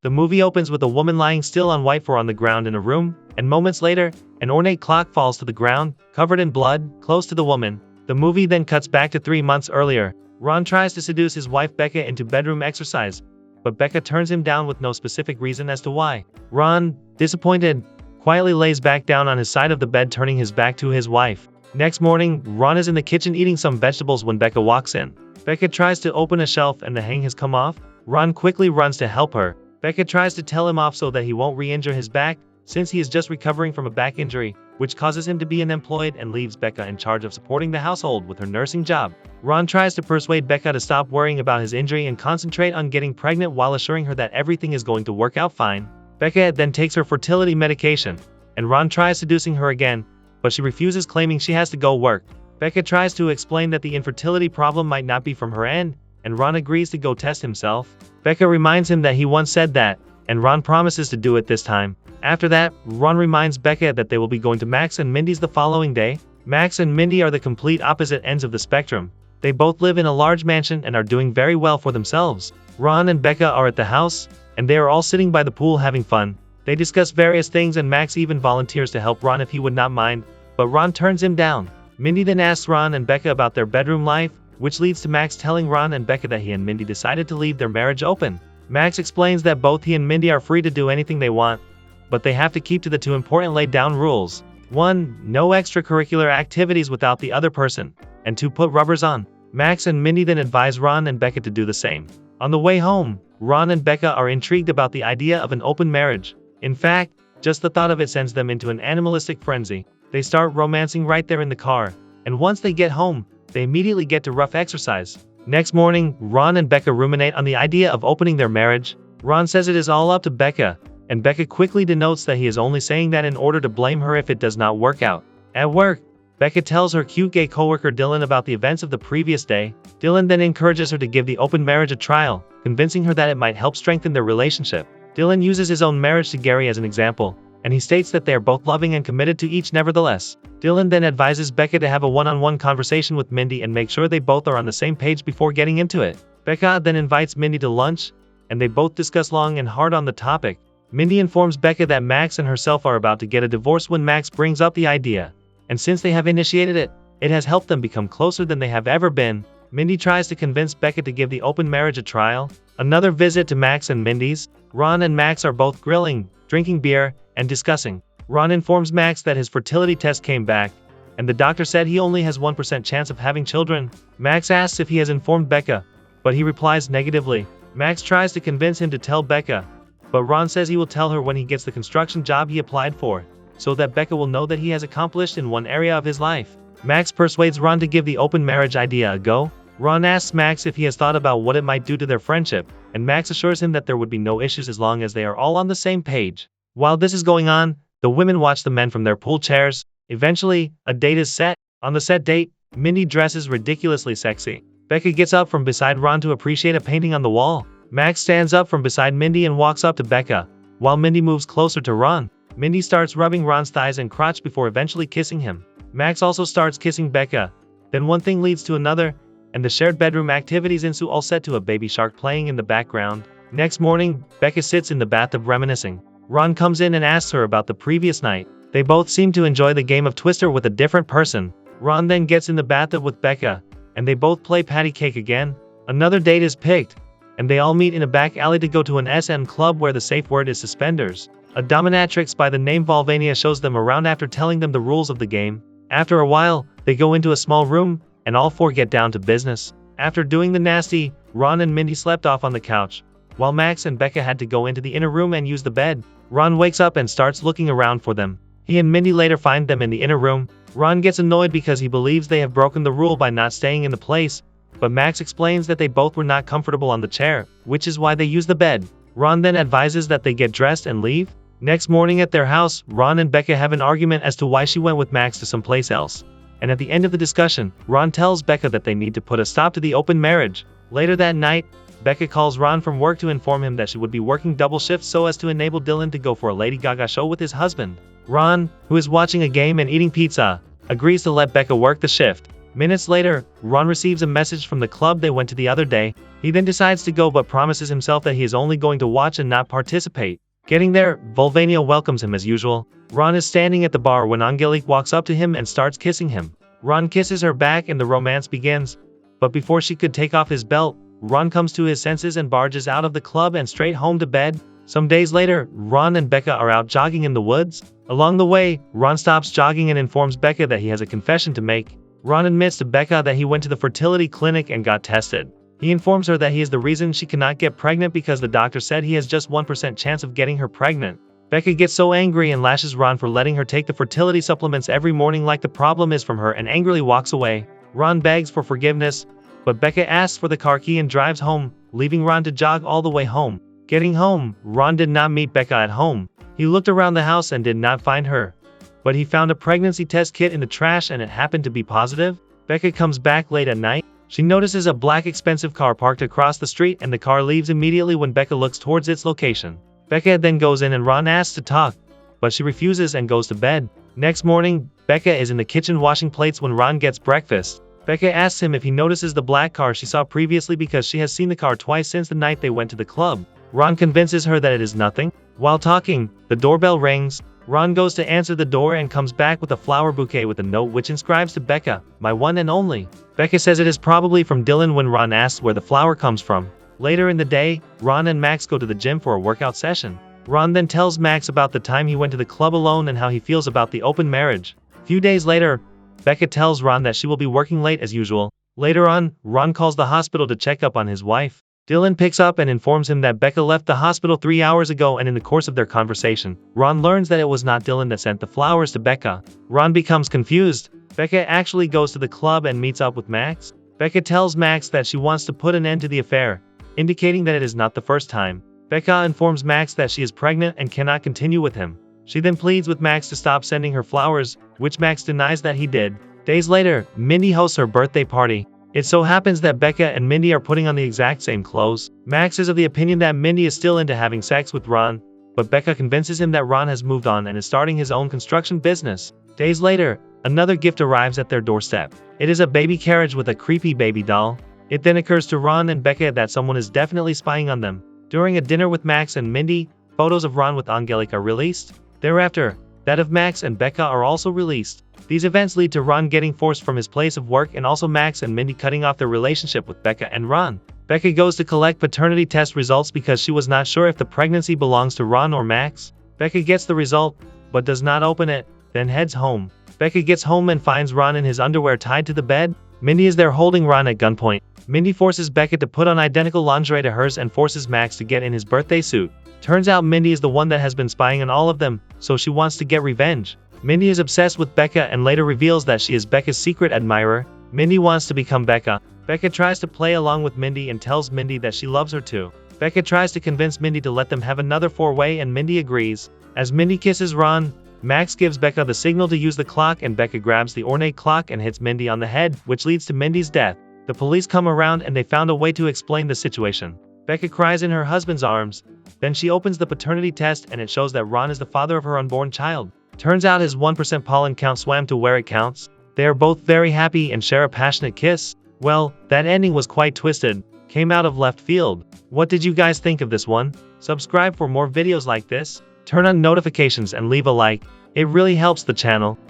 The movie opens with a woman lying still on white floor on the ground in a room, and moments later, an ornate clock falls to the ground, covered in blood, close to the woman. The movie then cuts back to 3 months earlier. Ron tries to seduce his wife Becca into bedroom exercise, but Becca turns him down with no specific reason as to why. Ron, disappointed, quietly lays back down on his side of the bed, turning his back to his wife. Next morning, Ron is in the kitchen eating some vegetables when Becca walks in. Becca tries to open a shelf and the hang has come off. Ron quickly runs to help her. Becca tries to tell him off so that he won't re-injure his back, since he is just recovering from a back injury, which causes him to be unemployed and leaves Becca in charge of supporting the household with her nursing job. Ron tries to persuade Becca to stop worrying about his injury and concentrate on getting pregnant while assuring her that everything is going to work out fine. Becca then takes her fertility medication, and Ron tries seducing her again, but she refuses, claiming she has to go work. Becca tries to explain that the infertility problem might not be from her end, and Ron agrees to go test himself. Becca reminds him that he once said that, and Ron promises to do it this time. After that, Ron reminds Becca that they will be going to Max and Mindy's the following day. Max and Mindy are the complete opposite ends of the spectrum. They both live in a large mansion and are doing very well for themselves. Ron and Becca are at the house, and they are all sitting by the pool having fun. They discuss various things and Max even volunteers to help Ron if he would not mind, but Ron turns him down. Mindy then asks Ron and Becca about their bedroom life, which leads to Max telling Ron and Becca that he and Mindy decided to leave their marriage open. Max explains that both he and Mindy are free to do anything they want, but they have to keep to the 2 important laid down rules. 1. No extracurricular activities without the other person, and 2. Put rubbers on. Max and Mindy then advise Ron and Becca to do the same. On the way home, Ron and Becca are intrigued about the idea of an open marriage. In fact, just the thought of it sends them into an animalistic frenzy. They start romancing right there in the car, and once they get home, they immediately get to rough exercise. Next morning, Ron and Becca ruminate on the idea of opening their marriage. Ron says it is all up to Becca, and Becca quickly denotes that he is only saying that in order to blame her if it does not work out. At work, Becca tells her cute gay coworker Dylan about the events of the previous day. Dylan then encourages her to give the open marriage a trial, convincing her that it might help strengthen their relationship. Dylan uses his own marriage to Gary as an example, and he states that they are both loving and committed to each nevertheless. Dylan then advises Becca to have a one-on-one conversation with Mindy and make sure they both are on the same page before getting into it. Becca then invites Mindy to lunch, and they both discuss long and hard on the topic. Mindy informs Becca that Max and herself are about to get a divorce when Max brings up the idea, and since they have initiated it, it has helped them become closer than they have ever been. Mindy tries to convince Becca to give the open marriage a trial. Another visit to Max and Mindy's. Ron and Max are both grilling, drinking beer, and discussing. Ron informs Max that his fertility test came back, and the doctor said he only has 1% chance of having children. Max asks if he has informed Becca, but he replies negatively. Max tries to convince him to tell Becca, but Ron says he will tell her when he gets the construction job he applied for, so that Becca will know that he has accomplished in one area of his life. Max persuades Ron to give the open marriage idea a go. Ron asks Max if he has thought about what it might do to their friendship, and Max assures him that there would be no issues as long as they are all on the same page. While this is going on, the women watch the men from their pool chairs. Eventually, a date is set. On the set date, Mindy dresses ridiculously sexy. Becca gets up from beside Ron to appreciate a painting on the wall. Max stands up from beside Mindy and walks up to Becca, while Mindy moves closer to Ron. Mindy starts rubbing Ron's thighs and crotch before eventually kissing him. Max also starts kissing Becca. Then one thing leads to another, and the shared bedroom activities ensue, all set to a baby shark playing in the background. Next morning, Becca sits in the bathtub reminiscing. Ron comes in and asks her about the previous night. They both seem to enjoy the game of Twister with a different person. Ron then gets in the bathtub with Becca, and they both play patty cake again. Another date is picked, and they all meet in a back alley to go to an SM club where the safe word is suspenders. A dominatrix by the name Volvania shows them around after telling them the rules of the game. After a while, they go into a small room, and all four get down to business. After doing the nasty, Ron and Mindy slept off on the couch, while Max and Becca had to go into the inner room and use the bed. Ron wakes up and starts looking around for them. He and Mindy later find them in the inner room. Ron gets annoyed because he believes they have broken the rule by not staying in the place, but Max explains that they both were not comfortable on the chair, which is why they use the bed. Ron then advises that they get dressed and leave. Next morning at their house, Ron and Becca have an argument as to why she went with Max to someplace else. And at the end of the discussion, Ron tells Becca that they need to put a stop to the open marriage. Later that night, Becca calls Ron from work to inform him that she would be working double shifts so as to enable Dylan to go for a Lady Gaga show with his husband. Ron, who is watching a game and eating pizza, agrees to let Becca work the shift. Minutes later, Ron receives a message from the club they went to the other day. He then decides to go but promises himself that he is only going to watch and not participate. Getting there, Volvania welcomes him as usual. Ron is standing at the bar when Angelique walks up to him and starts kissing him. Ron kisses her back and the romance begins. But before she could take off his belt, Ron comes to his senses and barges out of the club and straight home to bed. Some days later, Ron and Becca are out jogging in the woods. Along the way, Ron stops jogging and informs Becca that he has a confession to make. Ron admits to Becca that he went to the fertility clinic and got tested. He informs her that he is the reason she cannot get pregnant because the doctor said he has just 1% chance of getting her pregnant. Becca gets so angry and lashes Ron for letting her take the fertility supplements every morning like the problem is from her and angrily walks away. Ron begs for forgiveness, but Becca asks for the car key and drives home, leaving Ron to jog all the way home. Getting home, Ron did not meet Becca at home. He looked around the house and did not find her. But he found a pregnancy test kit in the trash and it happened to be positive. Becca comes back late at night. She notices a black expensive car parked across the street and the car leaves immediately when Becca looks towards its location. Becca then goes in and Ron asks to talk, but she refuses and goes to bed. Next morning, Becca is in the kitchen washing plates when Ron gets breakfast. Becca asks him if he notices the black car she saw previously because she has seen the car twice since the night they went to the club. Ron convinces her that it is nothing. While talking, the doorbell rings. Ron goes to answer the door and comes back with a flower bouquet with a note which inscribes to Becca, "My one and only." Becca says it is probably from Dylan when Ron asks where the flower comes from. Later in the day, Ron and Max go to the gym for a workout session. Ron then tells Max about the time he went to the club alone and how he feels about the open marriage. A few days later, Becca tells Ron that she will be working late as usual. Later on, Ron calls the hospital to check up on his wife. Dylan picks up and informs him that Becca left the hospital 3 hours ago, and in the course of their conversation, Ron learns that it was not Dylan that sent the flowers to Becca. Ron becomes confused. Becca actually goes to the club and meets up with Max. Becca tells Max that she wants to put an end to the affair, indicating that it is not the first time. Becca informs Max that she is pregnant and cannot continue with him. She then pleads with Max to stop sending her flowers, which Max denies that he did. Days later, Mindy hosts her birthday party. It so happens that Becca and Mindy are putting on the exact same clothes. Max is of the opinion that Mindy is still into having sex with Ron, but Becca convinces him that Ron has moved on and is starting his own construction business. Days later, another gift arrives at their doorstep. It is a baby carriage with a creepy baby doll. It then occurs to Ron and Becca that someone is definitely spying on them. During a dinner with Max and Mindy, photos of Ron with Angelique are released. Thereafter, that of Max and Becca are also released. These events lead to Ron getting forced from his place of work and also Max and Mindy cutting off their relationship with Becca and Ron. Becca goes to collect paternity test results because she was not sure if the pregnancy belongs to Ron or Max. Becca gets the result, but does not open it, then heads home. Becca gets home and finds Ron in his underwear tied to the bed. Mindy is there holding Ron at gunpoint. Mindy forces Becca to put on identical lingerie to hers and forces Max to get in his birthday suit. Turns out Mindy is the one that has been spying on all of them, so she wants to get revenge. Mindy is obsessed with Becca and later reveals that she is Becca's secret admirer. Mindy wants to become Becca. Becca tries to play along with Mindy and tells Mindy that she loves her too. Becca tries to convince Mindy to let them have another four-way and Mindy agrees. As Mindy kisses Ron, Max gives Becca the signal to use the clock and Becca grabs the ornate clock and hits Mindy on the head, which leads to Mindy's death. The police come around and they found a way to explain the situation. Becca cries in her husband's arms. Then she opens the paternity test and it shows that Ron is the father of her unborn child. Turns out his 1% pollen count swam to where it counts. They are both very happy and share a passionate kiss. Well, that ending was quite twisted. Came out of left field. What did you guys think of this one? Subscribe for more videos like this. Turn on notifications and leave a like. It really helps the channel.